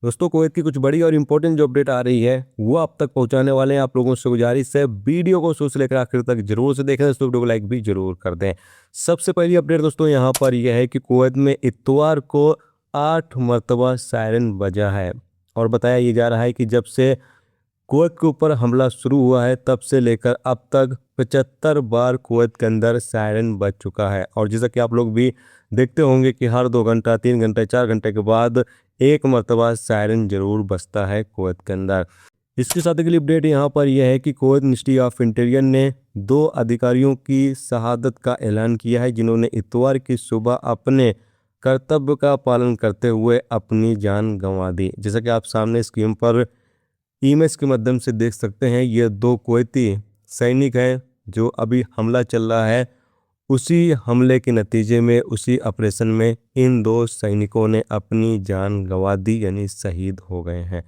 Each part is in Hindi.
दोस्तों कुवैत की कुछ बड़ी और इंपॉर्टेंट जो अपडेट आ रही है वो आप तक पहुंचाने वाले हैं। आप लोगों से गुजारिश है वीडियो को शुरू से लेकर आखिर तक जरूर से देखें दोस्तों, वीडियो को लाइक भी जरूर कर दें। सबसे पहली अपडेट दोस्तों यहाँ पर यह है कि कुवैत में इतवार को 8 मरतबा सायरन बजा है और बताया ये जा रहा है कि जब से कुवैत के ऊपर हमला शुरू हुआ है तब से लेकर अब तक 75 बार कुवैत के अंदर सायरन बज चुका है। और जैसा कि आप लोग भी देखते होंगे कि हर 2 घंटा 3 घंटे 4 घंटे के बाद एक मरतबा सायरन जरूर बजता है कुवैत के अंदर। इसके साथ अगली अपडेट यहाँ पर यह है कि कुवैत मिनिस्ट्री ऑफ इंटीरियर ने 2 अधिकारियों की शहादत का ऐलान किया है जिन्होंने इतवार की सुबह अपने कर्तव्य का पालन करते हुए अपनी जान गंवा दी। जैसा कि आप सामने स्क्रीन पर इमेज के माध्यम से देख सकते हैं, ये 2 कुवैती सैनिक हैं जो अभी हमला चल रहा है। उसी हमले के नतीजे में उसी ऑपरेशन में इन 2 सैनिकों ने अपनी जान गंवा दी यानी शहीद हो गए हैं।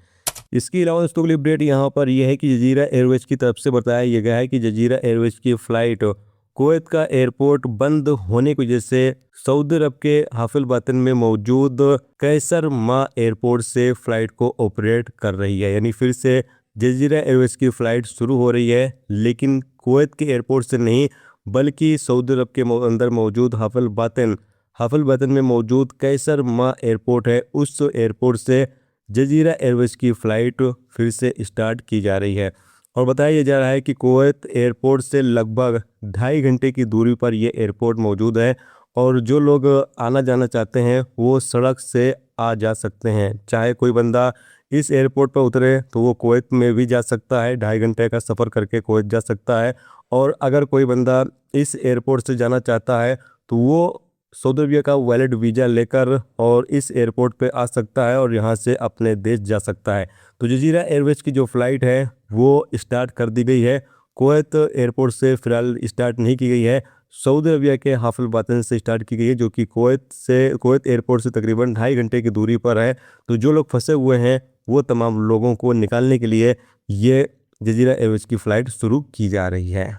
इसके अलावा दोस्तों अगली अपडेट यहाँ पर यह है कि जजीरा एयरवेज की तरफ से बताया यह गया है कि जजीरा एयरवेज की फ़्लाइट कुवैत का एयरपोर्ट बंद होने की वजह से सऊदी अरब के हाफिल बातिन में मौजूद कैसर मा एयरपोर्ट से फ़्लाइट को ऑपरेट कर रही है। यानी फिर से जजीरा एयरवेज की फ़्लाइट शुरू हो रही है, लेकिन कुवैत के एयरपोर्ट से नहीं बल्कि सऊदी अरब के अंदर मौजूद हाफिल बातिन में मौजूद कैसर मा एयरपोर्ट है, उस एयरपोर्ट से जजीरा एयरवेज की फ़्लाइट फिर से स्टार्ट की जा रही है। और बताया जा रहा है कि कुवैत एयरपोर्ट से लगभग 2.5 घंटे की दूरी पर यह एयरपोर्ट मौजूद है और जो लोग आना जाना चाहते हैं वो सड़क से आ जा सकते हैं। चाहे कोई बंदा इस एयरपोर्ट पर उतरे तो वो कुवैत में भी जा सकता है, 2.5 घंटे का सफ़र करके कुवैत जा सकता है। और अगर कोई बंदा इस एयरपोर्ट से जाना चाहता है तो वो सऊदी अरबिया का वैलिड वीज़ा लेकर और इस एयरपोर्ट पे आ सकता है और यहाँ से अपने देश जा सकता है। तो जजीरा एयरवेज की जो फ़्लाइट है वो स्टार्ट कर दी गई है। कुवैत एयरपोर्ट से फ़िलहाल स्टार्ट नहीं की गई है, सऊदी अरबिया के हाफिल बातिन से स्टार्ट की गई है जो कि कुवैत एयरपोर्ट से तकरीबन 2.5 घंटे की दूरी पर है। तो जो लोग फंसे हुए हैं वो तमाम लोगों को निकालने के लिए ये जजीरा एयरवेज की फ़्लाइट शुरू की जा रही है।